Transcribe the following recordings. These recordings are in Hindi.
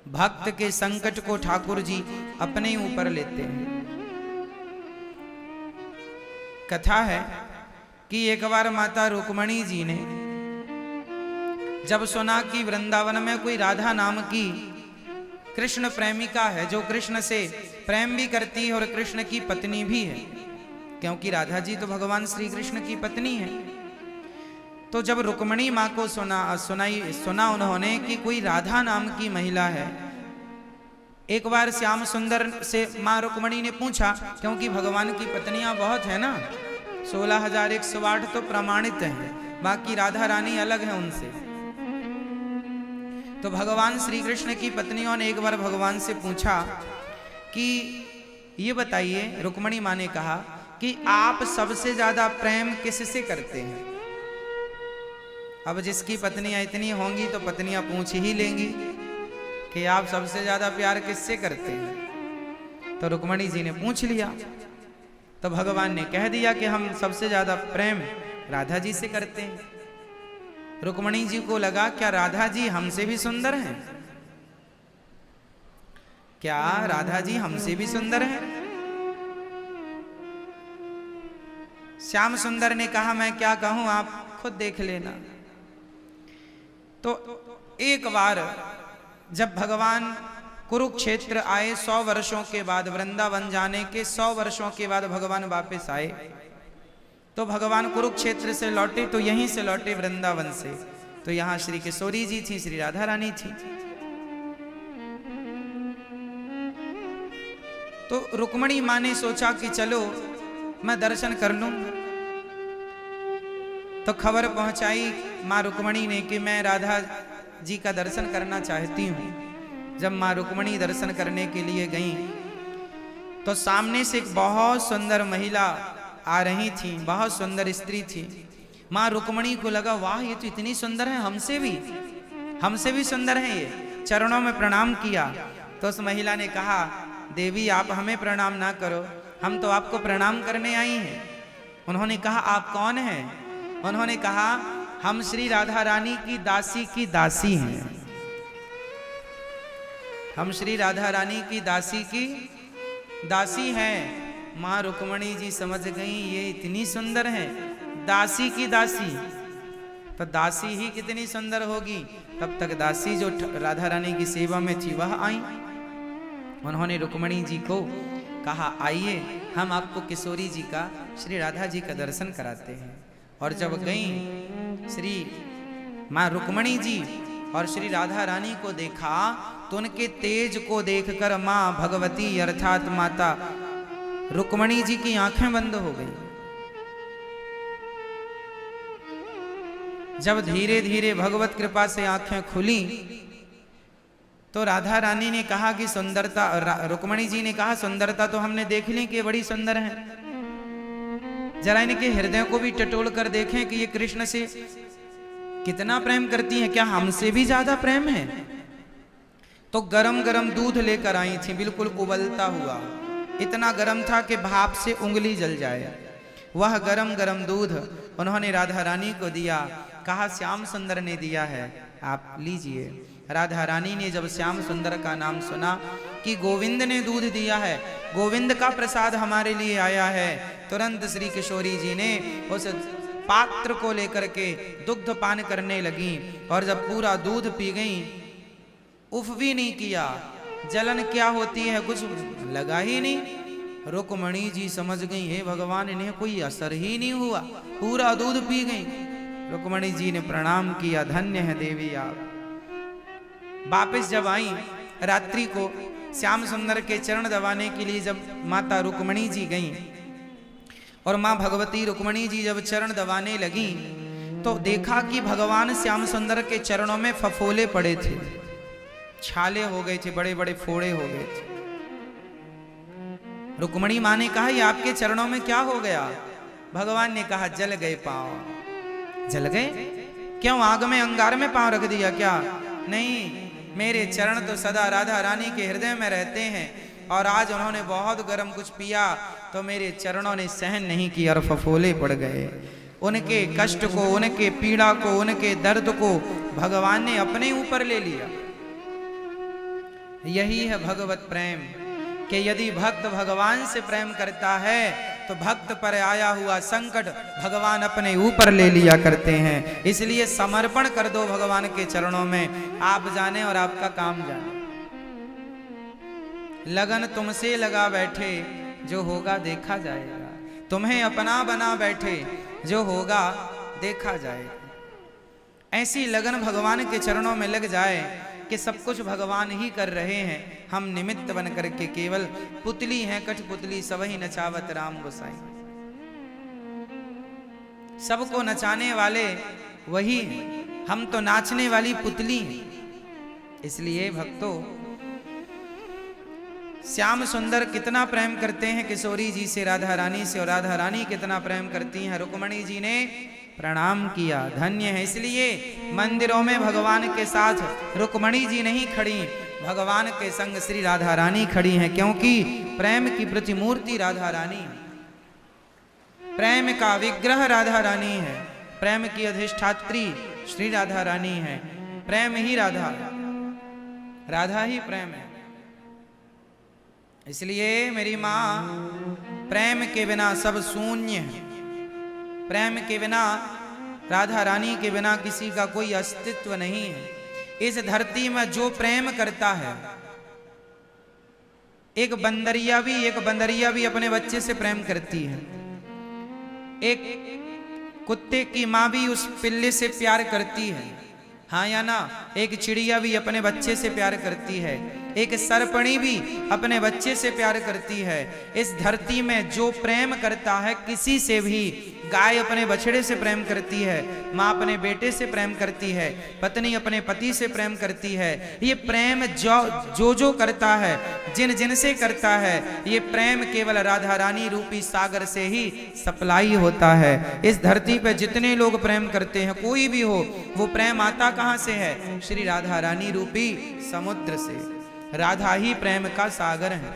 भक्त के संकट को ठाकुर जी अपने ऊपर लेते हैं। कथा है कि एक बार माता रुक्मणी जी ने जब सुना कि वृंदावन में कोई राधा नाम की कृष्ण प्रेमिका है जो कृष्ण से प्रेम भी करती है और कृष्ण की पत्नी भी है, क्योंकि राधा जी तो भगवान श्री कृष्ण की पत्नी है। तो जब रुक्मणी माँ को सुना उन्होंने कि कोई राधा नाम की महिला है। एक बार श्याम सुंदर से माँ रुक्मणी ने पूछा, क्योंकि भगवान की पत्नियां बहुत है ना, 16,108 तो प्रमाणित हैं, बाकी राधा रानी अलग है उनसे। तो भगवान श्री कृष्ण की पत्नियों ने एक बार भगवान से पूछा कि ये बताइए, रुक्मणी माँ ने कहा कि आप सबसे ज्यादा प्रेम किससे करते हैं। अब जिसकी पत्नियां इतनी होंगी तो पत्नियां पूछ ही लेंगी कि आप सबसे ज्यादा प्यार किससे करते हैं। तो रुक्मणी जी ने पूछ लिया, तो भगवान ने कह दिया कि हम सबसे ज्यादा प्रेम राधा जी से करते हैं। रुक्मणी जी को लगा क्या राधा जी हमसे भी सुंदर हैं? क्या राधा जी हमसे भी सुंदर हैं? श्याम सुंदर ने कहा मैं क्या कहूं, आप खुद देख लेना। तो एक बार जब भगवान कुरुक्षेत्र आए 100 वर्षों के बाद, वृंदावन जाने के 100 वर्षों के बाद भगवान वापस आए, तो भगवान कुरुक्षेत्र से लौटे तो यहीं से लौटे वृंदावन से। तो यहां श्री किशोरी जी थी, श्री राधा रानी थी। तो रुक्मणी मां ने सोचा कि चलो मैं दर्शन कर लूं। तो खबर पहुंचाई मां रुक्मणी ने कि मैं राधा जी का दर्शन करना चाहती हूं। जब मां रुक्मणी दर्शन करने के लिए गई तो सामने से एक बहुत सुंदर महिला आ रही थी, बहुत सुंदर स्त्री थी। मां रुक्मणी को लगा वाह ये तो इतनी सुंदर है, हमसे भी सुंदर है ये। चरणों में प्रणाम किया तो उस महिला ने कहा देवी आप हमें प्रणाम ना करो, हम तो आपको प्रणाम करने आई हैं। उन्होंने कहा आप कौन हैं? उन्होंने कहा हम श्री राधा रानी की दासी हैं। हम श्री राधा रानी की दासी हैं। मां रुक्मणी जी समझ गई ये इतनी सुंदर है, दासी की दासी, तो दासी ही कितनी सुंदर होगी। तब तक दासी जो राधा रानी की सेवा में थी वह आई। उन्होंने रुक्मणी जी को कहा आइए हम आपको किशोरी जी का, श्री राधा जी का दर्शन कराते हैं। और जब गई श्री मां रुक्मणी जी और श्री राधा रानी को देखा तो उनके तेज को देखकर मां भगवती अर्थात माता रुक्मणी जी की आंखें बंद हो गई। जब धीरे धीरे भगवत कृपा से आंखें खुली तो राधा रानी ने कहा कि सुंदरता, रुक्मणी जी ने कहा सुंदरता तो हमने देख ली कि बड़ी सुंदर है, जरा इनके हृदय को भी टटोल कर देखें कि ये कृष्ण से कितना प्रेम करती हैं, क्या हमसे भी ज्यादा प्रेम है। तो गरम गरम दूध लेकर आई थी, बिल्कुल उबलता हुआ, इतना गरम था कि भाप से उंगली जल जाए। वह गरम गरम दूध उन्होंने राधा रानी को दिया, कहा श्याम सुंदर ने दिया है आप लीजिए। राधा रानी ने जब श्याम सुंदर का नाम सुना कि गोविंद ने दूध दिया है, गोविंद का प्रसाद हमारे लिए आया है, तुरंत श्री किशोरी जी ने उस पात्र को लेकर के दुग्ध पान करने लगी। और जब पूरा दूध पी गई, उफ भी नहीं किया, जलन क्या होती है कुछ लगा ही नहीं। रुक्मणी जी समझ गई हे भगवान इन्हें कोई असर ही नहीं हुआ, पूरा दूध पी गई। रुक्मणी जी ने प्रणाम किया, धन्य है देवी आप। वापिस जब आई रात्रि को श्याम सुंदर के चरण दबाने के लिए जब माता रुक्मणी जी गईं और मां भगवती रुक्मणी जी जब चरण दबाने लगी तो देखा कि भगवान श्याम सुंदर के चरणों में फफोले पड़े थे, छाले हो गए थे, बड़े बड़े फोड़े हो गए थे। रुक्मणी मां ने कहा ये आपके चरणों में क्या हो गया? भगवान ने कहा जल गए पांव। जल गए? क्यों आग में अंगार में पांव रख दिया क्या? नहीं, मेरे चरण तो सदा राधा रानी के हृदय में रहते हैं और आज उन्होंने बहुत गर्म कुछ पिया तो मेरे चरणों ने सहन नहीं किया और फफोले पड़ गए। उनके कष्ट को, उनके पीड़ा को, उनके दर्द को भगवान ने अपने ऊपर ले लिया। यही है भगवत प्रेम कि यदि भक्त भगवान से प्रेम करता है तो भक्त पर आया हुआ संकट भगवान अपने ऊपर ले लिया करते हैं। इसलिए समर्पण कर दो भगवान के चरणों में, आप जाने और आपका काम जाने। लगन तुमसे लगा बैठे, जो होगा देखा जाएगा। तुम्हें अपना बना बैठे, जो होगा देखा जाएगा। ऐसी लगन भगवान के चरणों में लग जाए कि सब कुछ भगवान ही कर रहे हैं, हम निमित्त बन करके केवल पुतली हैं, कठपुतली सबही नचावत राम गोसाई। सबको नचाने वाले वही हैं, हम तो नाचने वाली पुतली हैं। इसलिए भक्तों, श्याम सुंदर कितना प्रेम करते हैं किशोरी जी से, राधा रानी से, और राधा रानी कितना प्रेम करती हैं। रुक्मणी जी ने प्रणाम किया, धन्य है। इसलिए मंदिरों में भगवान के साथ रुक्मणी जी नहीं खड़ी, भगवान के संग श्री राधा रानी खड़ी हैं, क्योंकि प्रेम की प्रतिमूर्ति राधा रानी है, प्रेम का विग्रह राधा रानी है, प्रेम की अधिष्ठात्री श्री राधा रानी है। प्रेम ही राधा, राधा ही प्रेम है। इसलिए मेरी मां, प्रेम के बिना सब शून्य है। प्रेम के बिना, राधा रानी के बिना किसी का कोई अस्तित्व नहीं है। इस धरती में जो प्रेम करता है, एक बंदरिया भी अपने बच्चे से प्रेम करती है। एक कुत्ते की मां भी उस पिल्ले से प्यार करती है, हाँ या ना। एक चिड़िया भी अपने बच्चे से प्यार करती है, एक सरपणी भी अपने बच्चे से प्यार करती है। इस धरती में जो प्रेम करता है किसी से भी, गाय अपने बछड़े से प्रेम करती है, माँ अपने बेटे से प्रेम करती है, पत्नी अपने पति से प्रेम करती है। ये प्रेम जो करता है, जिन जिन से करता है, ये प्रेम केवल राधा रानी रूपी सागर से ही सप्लाई होता है। इस धरती पे जितने लोग प्रेम करते हैं, कोई भी हो, वो प्रेम आता कहाँ से है? श्री राधा रानी रूपी समुद्र से। राधा ही प्रेम का सागर है,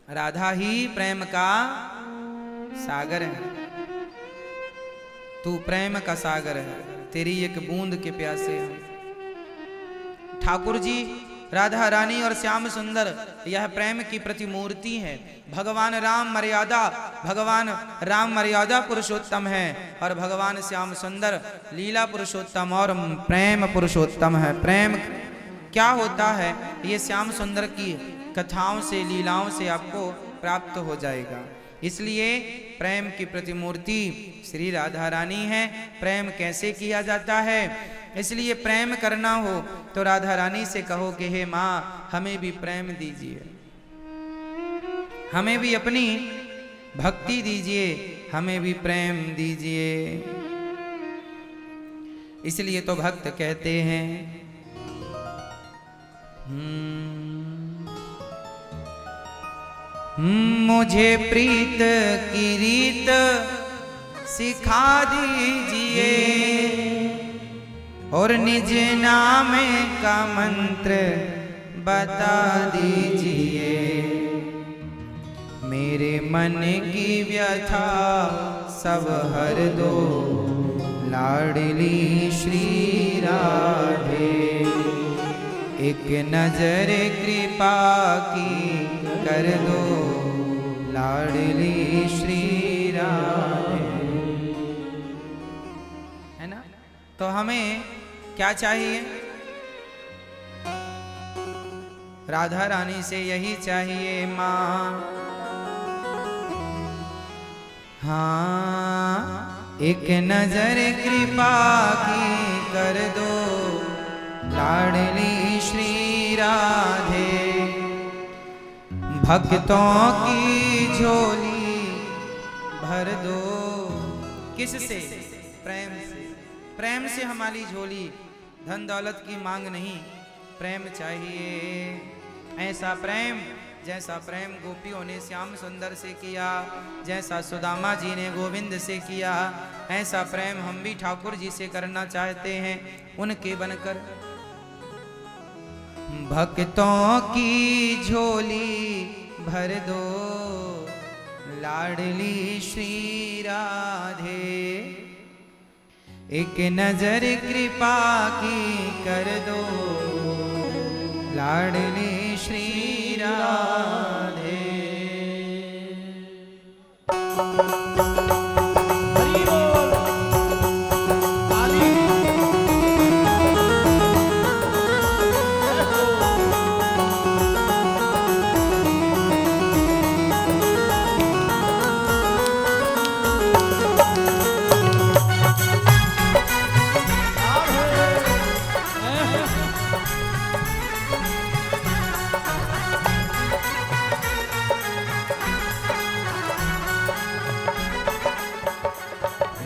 राधा ही प्रेम का सागर है। तू प्रेम का सागर है, तेरी एक बूंद के प्यासे हैं। ठाकुर जी, राधा रानी और श्याम सुंदर, यह प्रेम की प्रतिमूर्ति है। भगवान राम मर्यादा पुरुषोत्तम है, और भगवान श्याम सुंदर लीला पुरुषोत्तम और प्रेम पुरुषोत्तम है। प्रेम क्या होता है, ये श्याम सुंदर की कथाओं से, लीलाओं से आपको प्राप्त हो जाएगा। इसलिए प्रेम की प्रतिमूर्ति श्री राधा रानी है। प्रेम कैसे किया जाता है? इसलिए प्रेम करना हो तो राधा रानी से कहो कि हे माँ, हमें भी प्रेम दीजिए, हमें भी अपनी भक्ति दीजिए, हमें भी प्रेम दीजिए। इसलिए तो भक्त कहते हैं, मुझे प्रीत की रीत सिखा दीजिए, और निज नाम का मंत्र बता दीजिए। मेरे मन की व्यथा सब हर दो, लाडली श्री राधे। एक नजर कृपा की कर दो, लाडली श्री राधे। है ना? तो हमें क्या चाहिए? राधा रानी से यही चाहिए माँ, हाँ, एक नजर कृपा की कर दो, लाडली श्री राधे। भक्तों की झोली भर दो, किससे? प्रेम से। प्रेम से हमारी झोली, धन दौलत की मांग नहीं, प्रेम चाहिए। ऐसा प्रेम जैसा प्रेम गोपियों ने श्याम सुंदर से किया, जैसा सुदामा जी ने गोविंद से किया, ऐसा प्रेम हम भी ठाकुर जी से करना चाहते हैं, उनके बनकर। भक्तों की झोली भर दो, लाडली श्री राधे। एक नजर कृपा की कर दो, लाडली श्री राधे।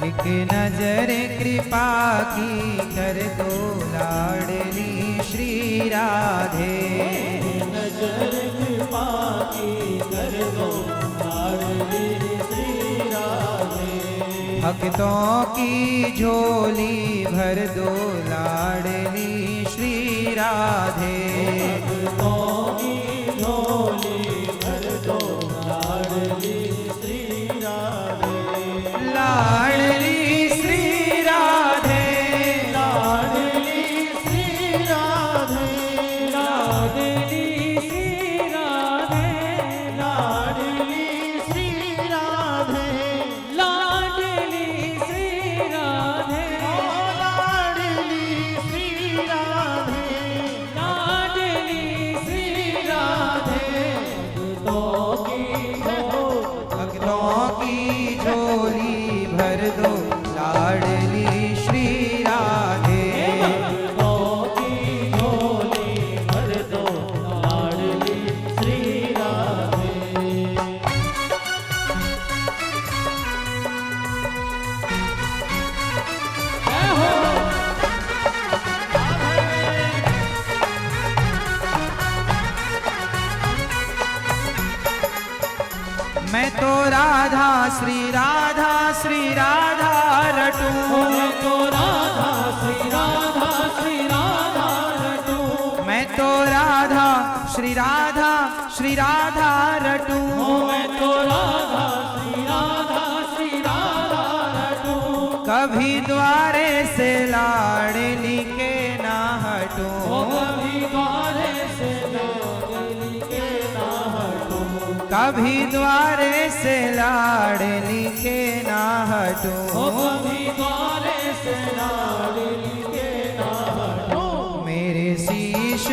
एक नजर कृपा की कर दो लाडली श्री राधे। नजर कृपा की कर दो लाडली श्री राधे। भक्तों की झोली भर दो लाडली श्री राधे। भक्तों की झोली भर दो लाडली श्री राधे। लाडली श्री राधे। लाडली श्री राधे। लाडली श्री राधे। लाडली श्री राधे। लाडली श्री राधे। लाडली श्री राधे। लाडली श्री राधे। भक्तों की झोली भर दो लाडली श्री राधे। भक्तों की झोली भर दो लाडली श्री राधे। मैं तो राधा श्री राधा रटूं। मैं तो राधा श्री राधा रटूं। मैं तो राधा श्री राधा रटूं। मैं तो राधा श्री राधा रटूं। कभी द्वारे से लाडली के ना हटूं। कभी द्वारे से लाडली के ना हटूं। कभी द्वारे से लाडली के ना हटूं। कभी द्वारे से लाडली के ना हटूं। मेरे शीश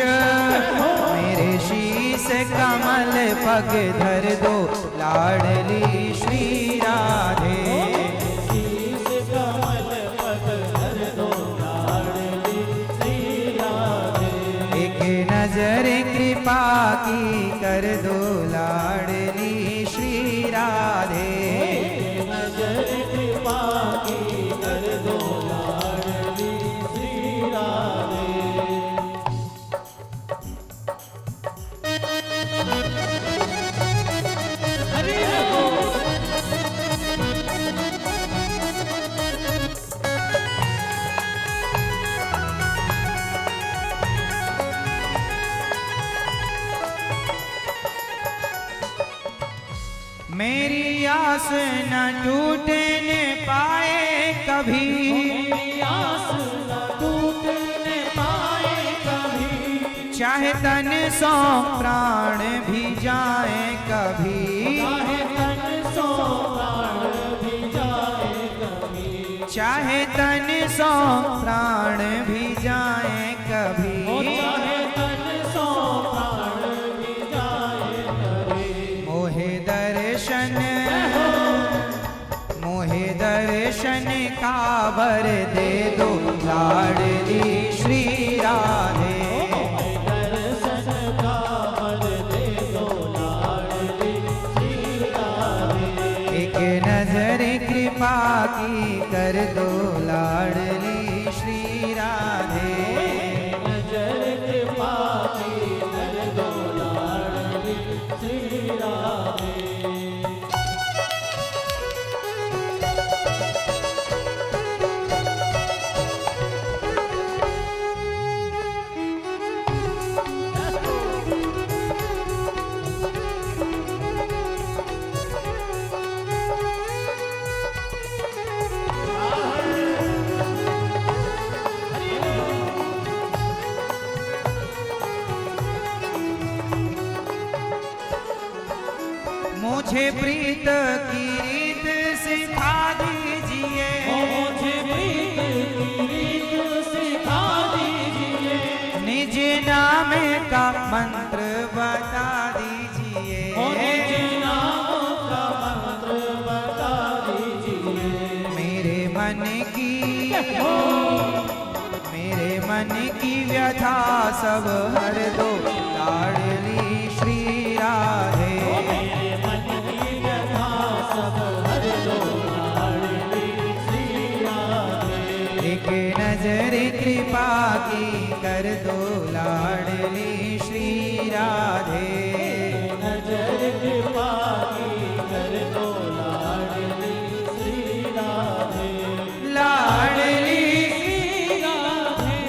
कमल पग धर दो लाडली श्री राधे। शीश कमल पग धर दो लाडली श्री राधे। एक नजर कृपा की कर दो लाडली श्री राधे। नजर कृपा की कर दो लाडली श्री राधे। मेरी आस न टूटने पाए कभी। मेरी आस न टूटने पाए कभी। चाहे तन सौ प्राण भी जाए कभी। चाहे तन सौ प्राण भी जाए कभी। चाहे तन सौ प्राण भी जाए कभी। चाहे तन सौ प्राण भी जाए कभी। मोहे दर्शन का वर दे दो लाडली श्री राधे। दर्शन का वर दे दो लाडली श्री राधे। एक नजर कृपा की कर दो लाडली श्री राधे। नजर कृपा की कर दो लाडली श्री राधे। मुझे प्रीत की रीत सिखा दीजिए, मुझे प्रीत की रीत सिखा दीजिए, निज नाम का मंत्र बता दीजिए, निज नाम का मंत्र बता दीजिए। मेरे मन की व्यथा सब हर दो लाडली श्री राधे, मेरे मन की व्यथा सब हर दो लाडली श्री राधे। एक नजर कृपा की कर दो लाडली श्री राधे, नजर कृपा की कर दो लाडली श्री राधे। लाडली श्री राधे,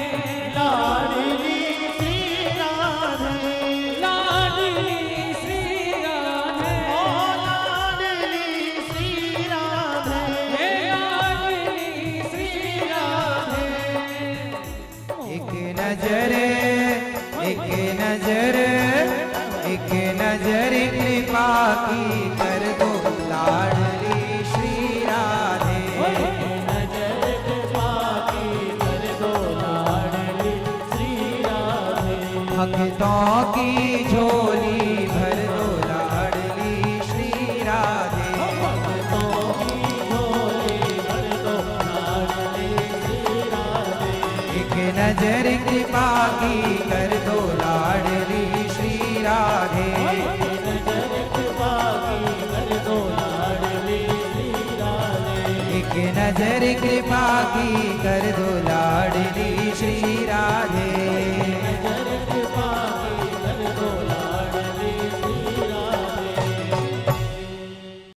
लाडली श्री राधे, लाडली श्री राधे, ओ लाडली श्री राधे, हे लाडली श्री राधे। एक नजर कृपा की कर दो लाडली श्री राधे, नजर कृपा की कर दो लाडली श्री राधे। भक्तों की झोली भर दो लाडली श्री राधे, भक्तों की झोली भर दो लाडली श्री राधे। एक नजर कृपा की कर दो लाडली श्री राधे, नजर कृपा की कर दो लाडली श्री राधे। एक नजर कृपा की कर दो